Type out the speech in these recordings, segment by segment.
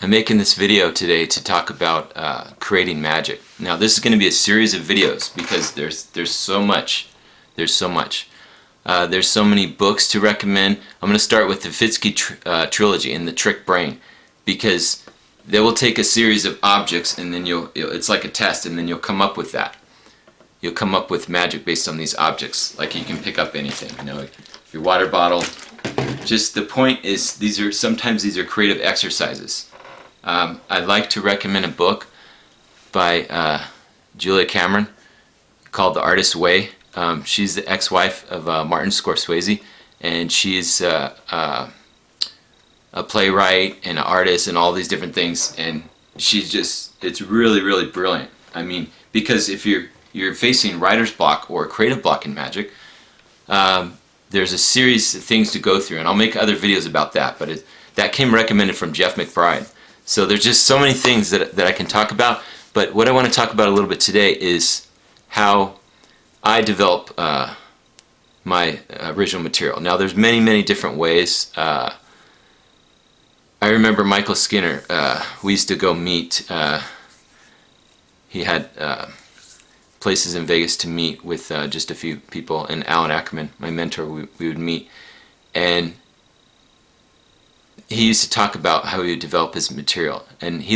I'm making this video today to talk about creating magic. Now this is going to be a series of videos because there's so much. There's so much. There's so many books to recommend. I'm going to start with the Fitzky trilogy and the Trick Brain, because they will take a series of objects and then it's like a test, and then you'll come up with that. You'll come up with magic based on these objects. Like you can pick up anything, your water bottle. Just the point is, sometimes these are creative exercises. I'd like to recommend a book by Julia Cameron called The Artist's Way. She's the ex-wife of Martin Scorsese, and she's a playwright and an artist and all these different things, and it's really, really brilliant. I mean, because if you're facing writer's block or creative block in magic, there's a series of things to go through, and I'll make other videos about that, but that came recommended from Jeff McBride. So there's just so many things that I can talk about, but what I want to talk about a little bit today is how I develop my original material. Now there's many different ways. I remember Michael Skinner, we used to go meet, he had places in Vegas to meet with just a few people, and Allan Ackerman, my mentor, we would meet, and he used to talk about how he would develop his material, and he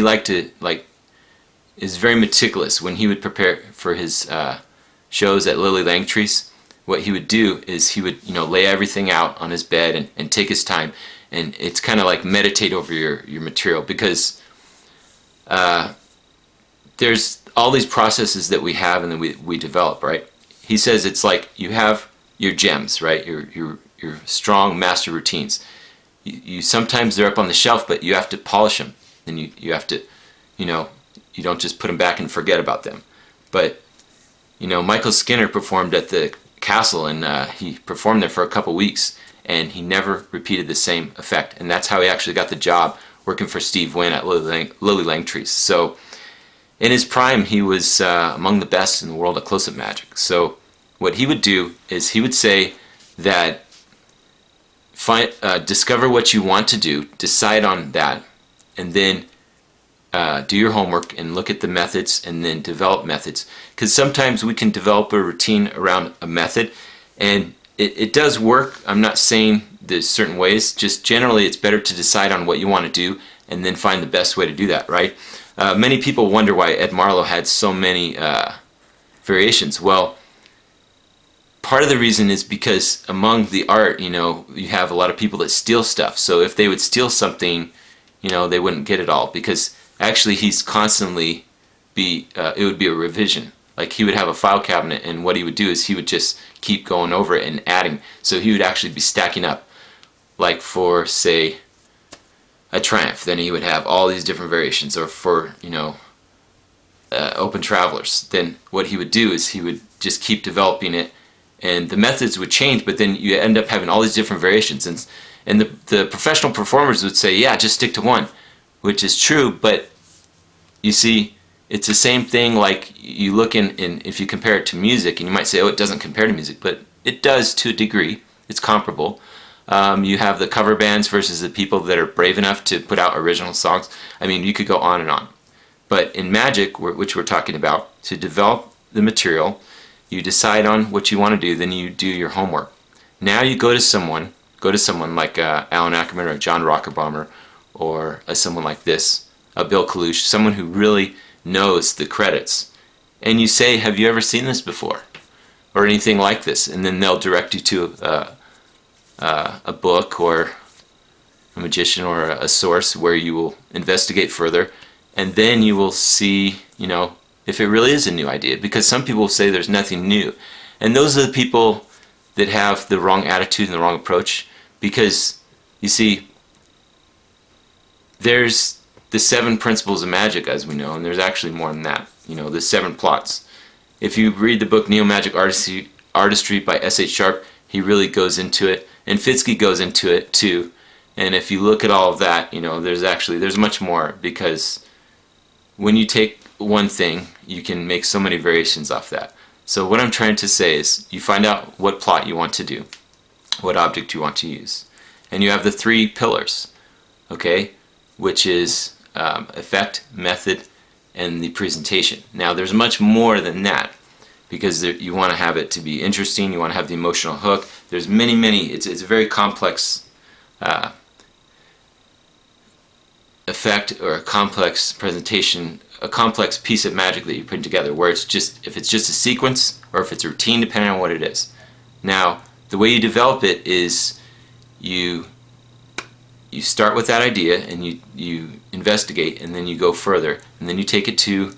is very meticulous when he would prepare for his shows at Lily Langtry's. What he would do is he would lay everything out on his bed and take his time, and it's kind of like meditate over your material, because there's all these processes that we have and then we develop, right? He says it's like you have your gems, right? Your strong master routines. You sometimes they're up on the shelf, but you have to polish them, and you have to, you don't just put them back and forget about them. But Michael Skinner performed at the castle, and he performed there for a couple weeks, and he never repeated the same effect, and that's how he actually got the job working for Steve Wynn at Lily Langtry's. So in his prime, he was among the best in the world at close-up magic. So what he would do is he would say that discover what you want to do, decide on that, and then do your homework and look at the methods, and then develop methods. Because sometimes we can develop a routine around a method, and it does work. I'm not saying there's certain ways, just generally it's better to decide on what you want to do and then find the best way to do that, right? Many people wonder why Ed Marlowe had so many variations. Well, part of the reason is because among the art, you have a lot of people that steal stuff. So if they would steal something, they wouldn't get it all, because actually he's constantly it would be a revision. Like he would have a file cabinet, and what he would do is he would just keep going over it and adding. So he would actually be stacking up, like for, say, a Triumph, then he would have all these different variations. Or for Open Travelers, then what he would do is he would just keep developing it, and the methods would change, but then you end up having all these different variations, and the professional performers would say, yeah, just stick to one, which is true. But you see, it's the same thing. Like you look in if you compare it to music, and you might say, oh, it doesn't compare to music, but it does to a degree. It's comparable. You have the cover bands versus the people that are brave enough to put out original songs. I mean, you could go on and on. But in magic, which we're talking about, to develop the material, you decide on what you want to do, then you do your homework. Now you go to someone like Allan Ackerman or John Rockerbomber, or someone like this, Bill Kalush, someone who really knows the credits, and you say, have you ever seen this before? Or anything like this? And then they'll direct you to a book or a magician or a source where you will investigate further, and then you will see, if it really is a new idea, because some people say there's nothing new, and those are the people that have the wrong attitude and the wrong approach. Because you see, there's the 7 principles of magic, as we know, and there's actually more than that. The 7 plots. If you read the book Neo-Magic Artistry by S.H. Sharp, he really goes into it, and Fitzky goes into it too. And if you look at all of that, there's much more, because when you take one thing, you can make so many variations off that. So what I'm trying to say is, you find out what plot you want to do, what object you want to use, and you have the 3 pillars, okay, which is effect, method, and the presentation. Now there's much more than that, because you want to have it to be interesting, you want to have the emotional hook. There's many, it's a very complex effect, or a complex presentation, a complex piece of magic that you put together, where it's just, if it's just a sequence or if it's a routine, depending on what it is. Now the way you develop it is you start with that idea and you investigate, and then you go further, and then you take it to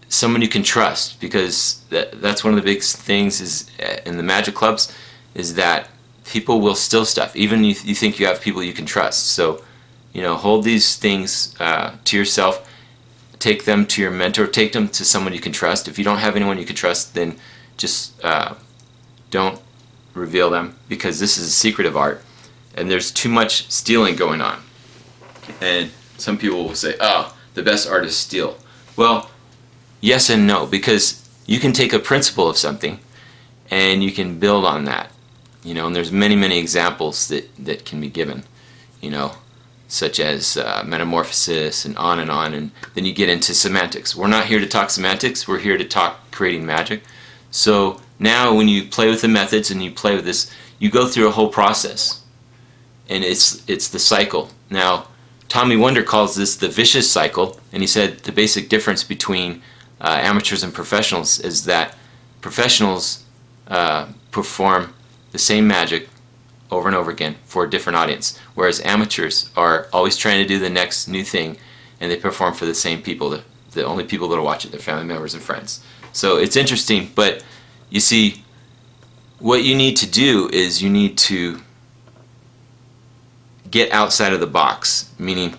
someone you can trust, because that's one of the big things is in the magic clubs, is that people will steal stuff, even you think you have people you can trust. So hold these things to yourself, take them to your mentor, take them to someone you can trust. If you don't have anyone you can trust, then just don't reveal them, because this is a secret of art and there's too much stealing going on. And some people will say, oh, the best artists steal. Well, yes and no, because you can take a principle of something and you can build on that, and there's many examples that can be given, such as metamorphosis and on, and then you get into semantics. We're not here to talk semantics, we're here to talk creating magic. So now when you play with the methods and you play with this, you go through a whole process, and it's the cycle. Now Tommy Wonder calls this the vicious cycle, and he said the basic difference between amateurs and professionals is that professionals perform the same magic over and over again for a different audience, whereas amateurs are always trying to do the next new thing, and they perform for the same people, the only people that will watch it, their family members and friends. So it's interesting, but you see, what you need to do is you need to get outside of the box, meaning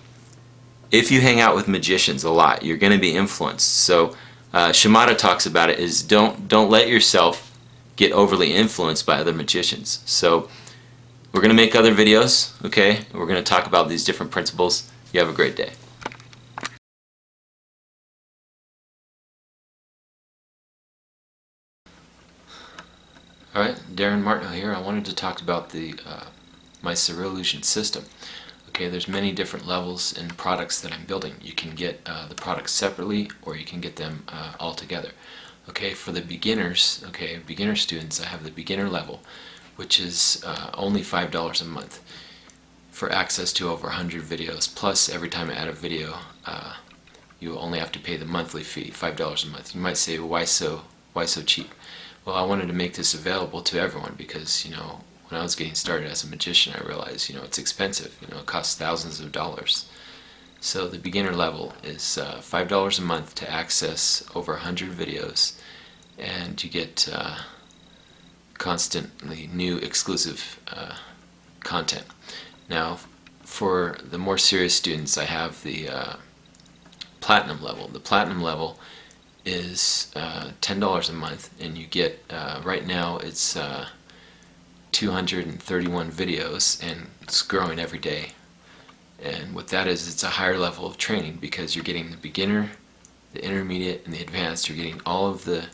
if you hang out with magicians a lot, you're going to be influenced. So Shimada talks about it, is don't let yourself get overly influenced by other magicians. So we're going to make other videos, okay? We're going to talk about these different principles. You have a great day. Alright, Darin Martineau here. I wanted to talk about my SURREALLUSION system. Okay, there's many different levels and products that I'm building. You can get the products separately, or you can get them all together. Okay, for the beginners, beginner students, I have the beginner level, which is only $5 a month for access to over 100 videos. Plus, every time I add a video, you only have to pay the monthly fee, $5 a month. You might say, why so cheap? Well, I wanted to make this available to everyone because, when I was getting started as a magician, I realized, it's expensive. It costs thousands of dollars. So the beginner level is $5 a month to access over 100 videos, and you get constantly new exclusive content. Now, for the more serious students, I have the platinum level. The platinum level is $10 a month, and you get, right now it's 231 videos, and it's growing every day. And what that is, it's a higher level of training, because you're getting the beginner, the intermediate, and the advanced. You're getting all of the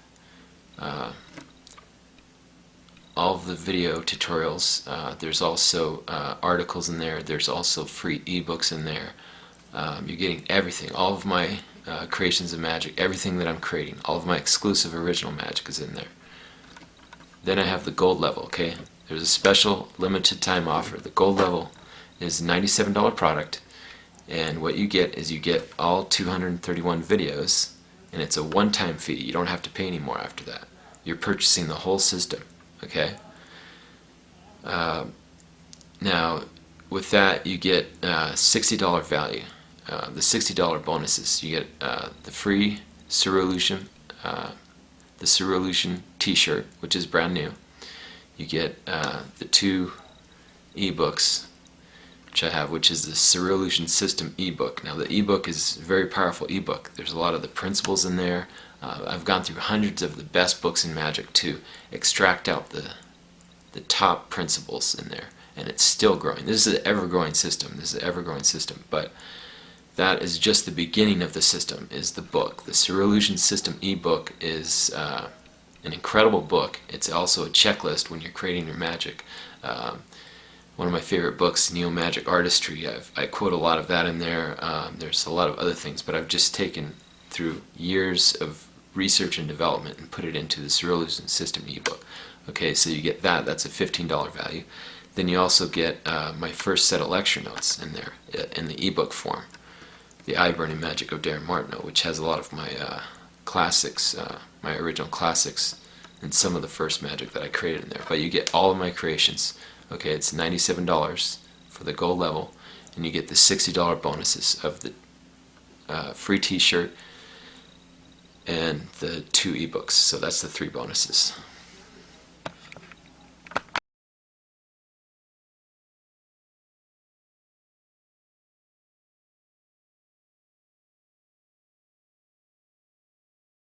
video tutorials. There's also articles in there. There's also free ebooks in there. You're getting everything, all of my creations of magic, everything that I'm creating, all of my exclusive original magic is in there. Then I have the gold level, okay? There's a special limited time offer. The gold level is a $97 product, and what you get is you get all 231 videos, and it's a one-time fee. You don't have to pay anymore after that. You're purchasing the whole system, okay? Now, with that, you get $60 value. The $60 bonuses. You get the free SURREALLUSION, the SURREALLUSION t-shirt, which is brand new. You get the 2 ebooks, which I have, which is the SURREALLUSION system ebook. Now the ebook is a very powerful ebook. There's a lot of the principles in there. I've gone through hundreds of the best books in magic to extract out the top principles in there, and it's still growing. This is an ever-growing system. This is an ever-growing system, but that is just the beginning of the system, is the book. The SURREALLUSION system ebook is an incredible book. It's also a checklist when you're creating your magic. one of my favorite books, Neo Magic Artistry. I quote a lot of that in there. There's a lot of other things, but I've just taken through years of research and development and put it into the SURREALLUSION system ebook. Okay, so you get that. That's a $15 value. Then you also get my first set of lecture notes in there in the ebook form. The Eye-Burning Magic of Darin Martineau, which has a lot of my classics, my original classics, and some of the first magic that I created in there. But you get all of my creations. Okay, it's $97 for the gold level, and you get the $60 bonuses of the free t-shirt and the 2 ebooks. So that's the 3 bonuses.